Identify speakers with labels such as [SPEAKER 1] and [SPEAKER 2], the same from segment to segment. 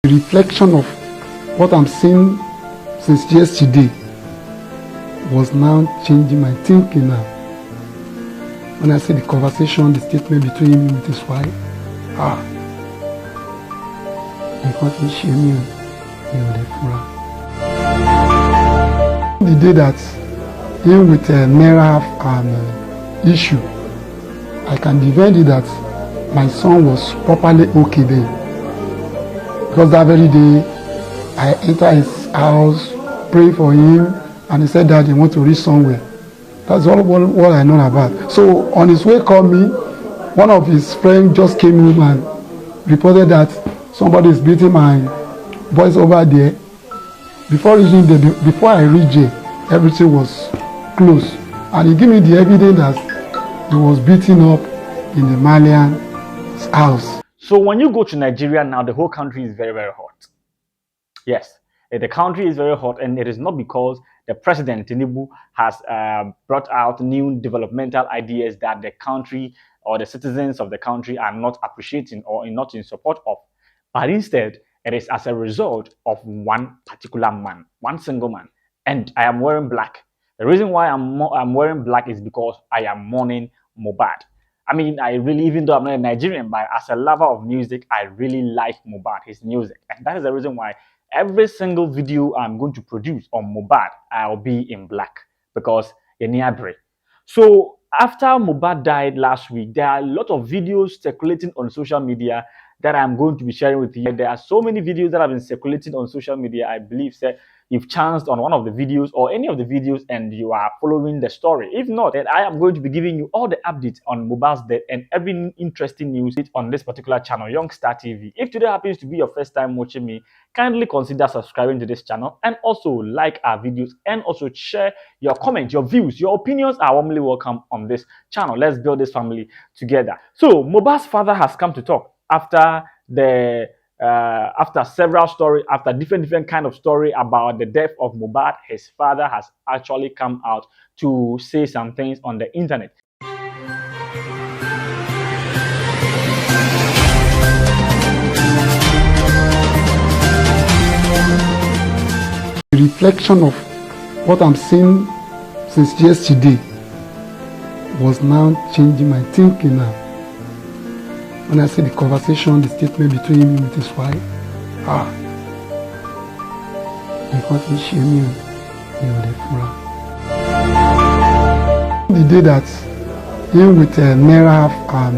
[SPEAKER 1] The reflection of what I'm seeing since yesterday was now changing my thinking now. When I see the conversation, the statement between him and his wife, because he showed me the fura. The day that him with Naira have an issue, I can defend it that my son was properly okay then. Because that very day, I entered his house, prayed for him, and he said that he wants to reach somewhere. That's all what I know about. So on his way called me, one of his friends just came home and reported that somebody is beating my boys over there. Before I reached there, everything was closed. And he gave me the evidence that he was beaten up in the Marley's house.
[SPEAKER 2] So when you go to Nigeria now, the whole country is very, very hot. Yes, the country is very hot, and it is not because the president, Tinubu, has brought out new developmental ideas that the country or the citizens of the country are not appreciating or not in support of. But instead, it is as a result of one particular man, one single man. And I am wearing black. The reason why I'm wearing black is because I am mourning Mohbad. I mean, I really, even though I'm not a Nigerian, but as a lover of music, I really like Mohbad, his music. And that is the reason why every single video I'm going to produce on Mohbad, I'll be in black, because Eniabre. So after Mohbad died last week, there are a lot of videos circulating on social media that I'm going to be sharing with you. There are so many videos that have been circulating on social media. I believe that you've chanced on one of the videos or any of the videos and you are following the story. If not, then I am going to be giving you all the updates on Mohbad's death and every interesting news on this particular channel, Youngstar TV. If today happens to be your first time watching me, kindly consider subscribing to this channel and also like our videos and also share your comments, your views, your opinions are warmly welcome on this channel. Let's build this family together. So Mohbad's father has come to talk after several stories, after different kind of story about the death of Mohbad. His father has actually come out to say some things on the internet.
[SPEAKER 1] The reflection of what I'm seeing since yesterday was now changing my thinking now. When I see the conversation, the statement between him and his wife, because he showed me the fura. The day that him with Naira have an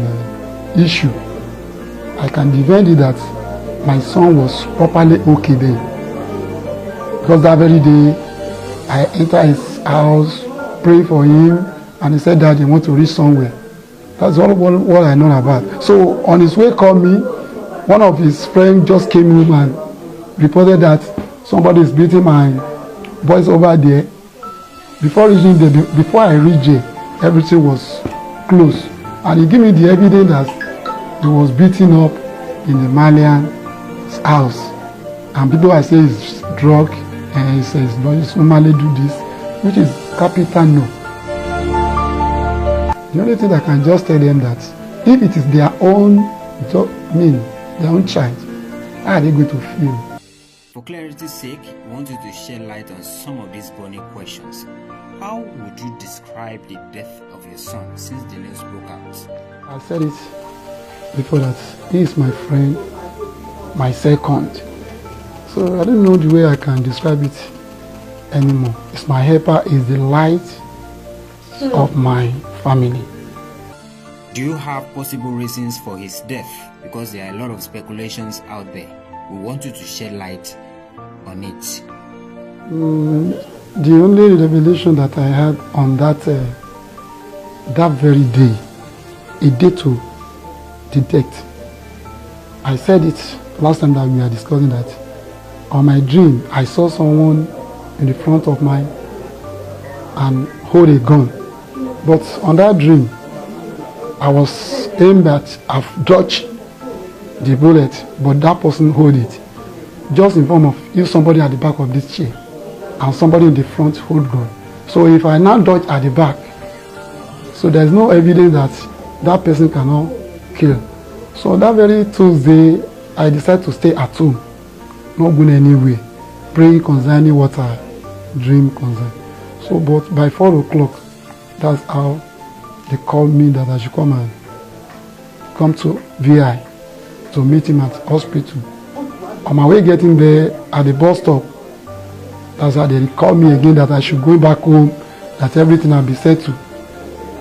[SPEAKER 1] issue, I can defend it that my son was properly okay then. Because that very day, I entered his house, prayed for him, and he said that he wants to reach somewhere. That's all what I know about. So on his way called me, one of his friends just came home and reported that somebody is beating my boys over there. Before I reached there, everything was closed. And he gave me the evidence that he was beaten up in the Marley's house. And people I say is drug, and he says, no, you normally do this, which is capital no. The only thing I can just tell them that if it is their own their own child, how are they going to feel?
[SPEAKER 3] For clarity's sake, we want you to shed light on some of these burning questions. How would you describe the death of your son since the news broke out?
[SPEAKER 1] I said it before that he is my friend, my second. So I don't know the way I can describe it anymore. It's my helper, is the light of my family.
[SPEAKER 3] Do you have possible reasons for his death? Because there are a lot of speculations out there. We want you to shed light on it.
[SPEAKER 1] The only revelation that I had on that very day, a day to the death, I said it last time that we were discussing that on my dream I saw someone in the front of mine and hold a gun. But on that dream, I was aimed at, I've dodged the bullet, but that person hold it. Just in form of if somebody at the back of this chair and somebody in the front hold gun. So if I now dodge at the back, so there's no evidence that that person cannot kill. So that very Tuesday, I decided to stay at home. not going anywhere, praying concerning what I dream concern. So, but by 4 o'clock, that's how they called me that I should come to VI to meet him at hospital. On my way getting there at the bus stop, that's how they called me again that I should go back home, that everything will be settled.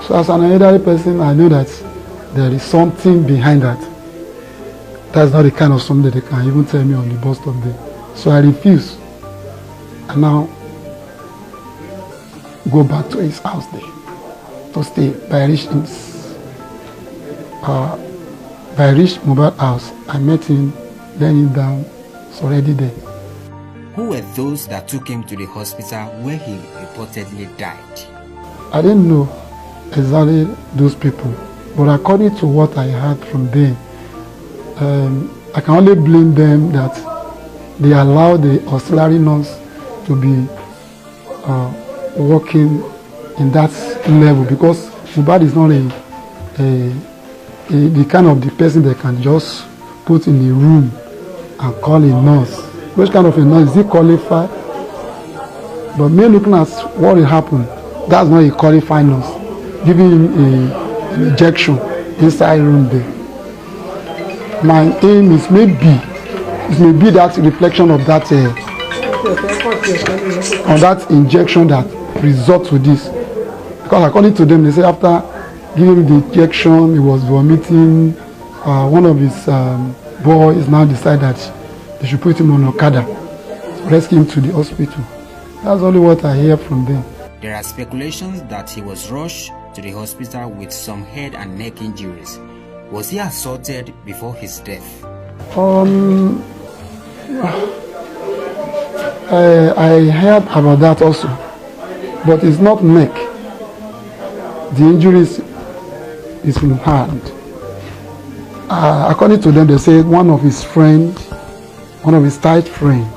[SPEAKER 1] So as an elderly person, I know that there is something behind that. That's not the kind of something that they can even tell me on the bus stop there. So I refuse. And now go back to his house there to stay. By reach Mohbad house, I met him, laying down, it's already there.
[SPEAKER 3] Who were those that took him to the hospital where he reportedly died?
[SPEAKER 1] I didn't know exactly those people, but according to what I heard from them, I can only blame them that they allowed the auxiliary nurse to be working in that level, because Mohbad is not the kind of the person that can just put in a room and call a nurse. Which kind of a nurse is he qualified? But me looking at what will happen, that's not a qualified nurse giving him an injection inside room there. My aim is maybe that reflection of that on that injection that results with this. Because according to them, they say after giving him the injection, he was vomiting. One of his boys now decided that they should put him on Okada, rescue him to the hospital. That's only what I hear from them.
[SPEAKER 3] There are speculations that he was rushed to the hospital with some head and neck injuries. Was he assaulted before his death?
[SPEAKER 1] I heard about that also, but it's not neck. The injuries is in hand. According to them, they say one of his tight friends,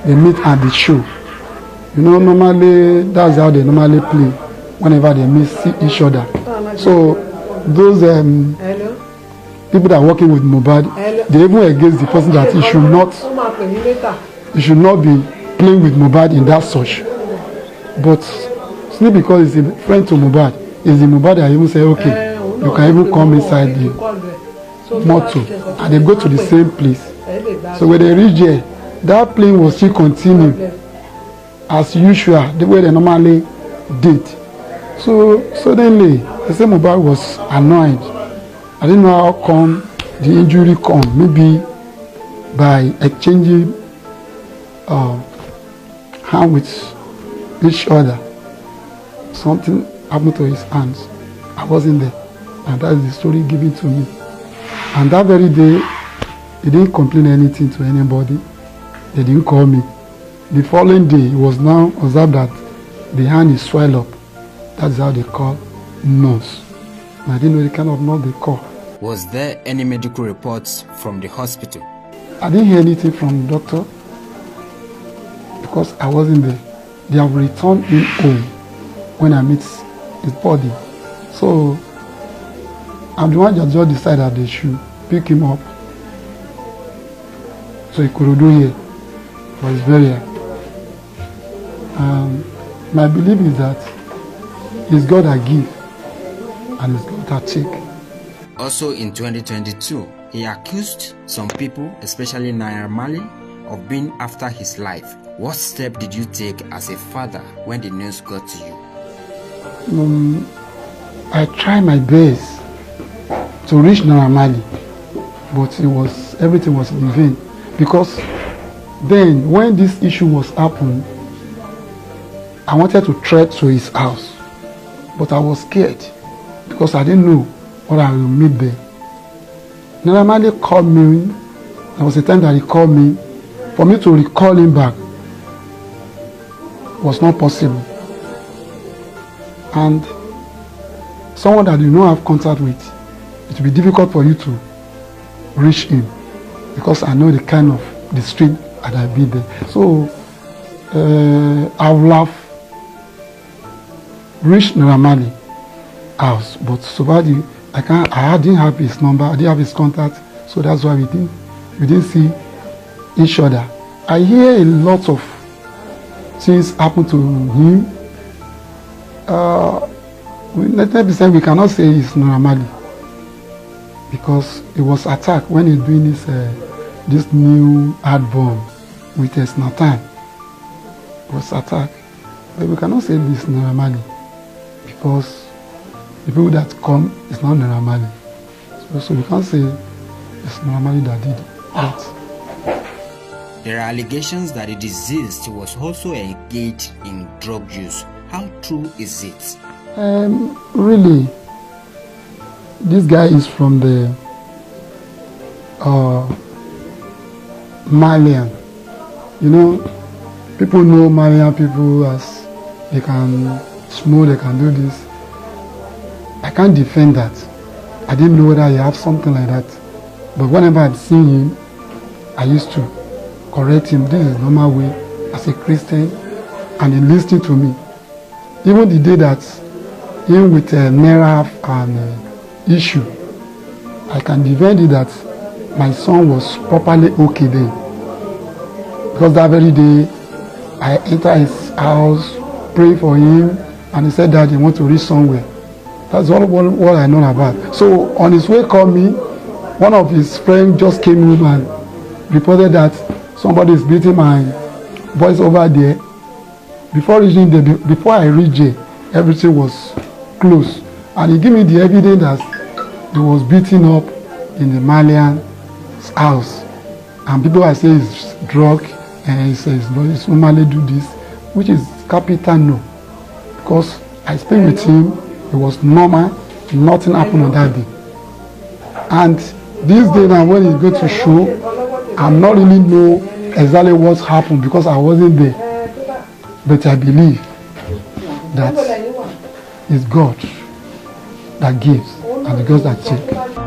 [SPEAKER 1] they meet at the show. You know, normally that's how they normally play whenever they meet each other. So those people that are working with Mohbad, they even against the person that he should not be playing with Mohbad in that such. But simply because he's a friend to Mohbad, is the Mohbad that even say, okay, you can even come inside the motor, and they go to the same place. So when they reach there, that plane will still continue as usual, the way they normally did. So suddenly, the same Mohbad was annoyed. I didn't know how come the injury come. Maybe by exchanging hand with each other, something happened to his hands. I wasn't there, and that's the story given to me. And that very day, he didn't complain anything to anybody. They didn't call me. The following day, it was now observed that the hand is swelled up. That's how they call nurse. And I didn't know the kind of nurse they call.
[SPEAKER 3] Was there any medical reports from the hospital?
[SPEAKER 1] I didn't hear anything from the doctor because I wasn't there. They have returned him home when I meet his body. So I'm the one that just decided that they should pick him up. So he could do here for his burial. My belief is that it's God that gives and it's God that takes.
[SPEAKER 3] Also in 2022, he accused some people, especially Naira Marley, of being after his life. What step did you take as a father when the news got to you?
[SPEAKER 1] I tried my best to reach Naira Marley, but everything was in vain. Because then when this issue was happening, I wanted to trek to his house, but I was scared because I didn't know what I will meet there. Naira Marley called me. There was a time that he called me. For me to recall him back was not possible. And someone that you don't have contact with, it will be difficult for you to reach him because I know the kind of the street that I've been there. So I would have reached Naira Marley house, but somebody I didn't have his number, I didn't have his contact, so that's why we didn't see each other. I hear a lot of things happen to him. 90% we cannot say it's Naira because he was attacked when he's doing this new album with Snatan. He was attacked, but we cannot say this Naira because the people that come is not Naira. So we can't say it's Naira that did that.
[SPEAKER 3] There are allegations that the deceased was also engaged in drug use. How true is it?
[SPEAKER 1] Really, this guy is from the Marley. You know, people know Malian people as they can smoke, they can do this. I can't defend that. I didn't know whether he have something like that. But whenever I've seen him, I used to correct him. This is the normal way as a Christian, and he listened to me. Even the day that him with Naira and issue, I can defend it that my son was properly okay then. Because that very day, I entered his house, prayed for him, and he said that he wants to reach somewhere. That's all what I know about. So on his way called me, one of his friends just came in and reported that somebody is beating my boys over there. Before reaching there, before I reached there, everything was closed. And he gave me the evidence that he was beaten up in the Malian's house. And people are saying it's drug, and he says, no, it's normally do this, which is capital no. Because I stayed with him, it was normal, nothing happened on that day. And this day now, when he go to show, I'm not really know exactly what happened because I wasn't there. But I believe that it's God that gives and the God that takes.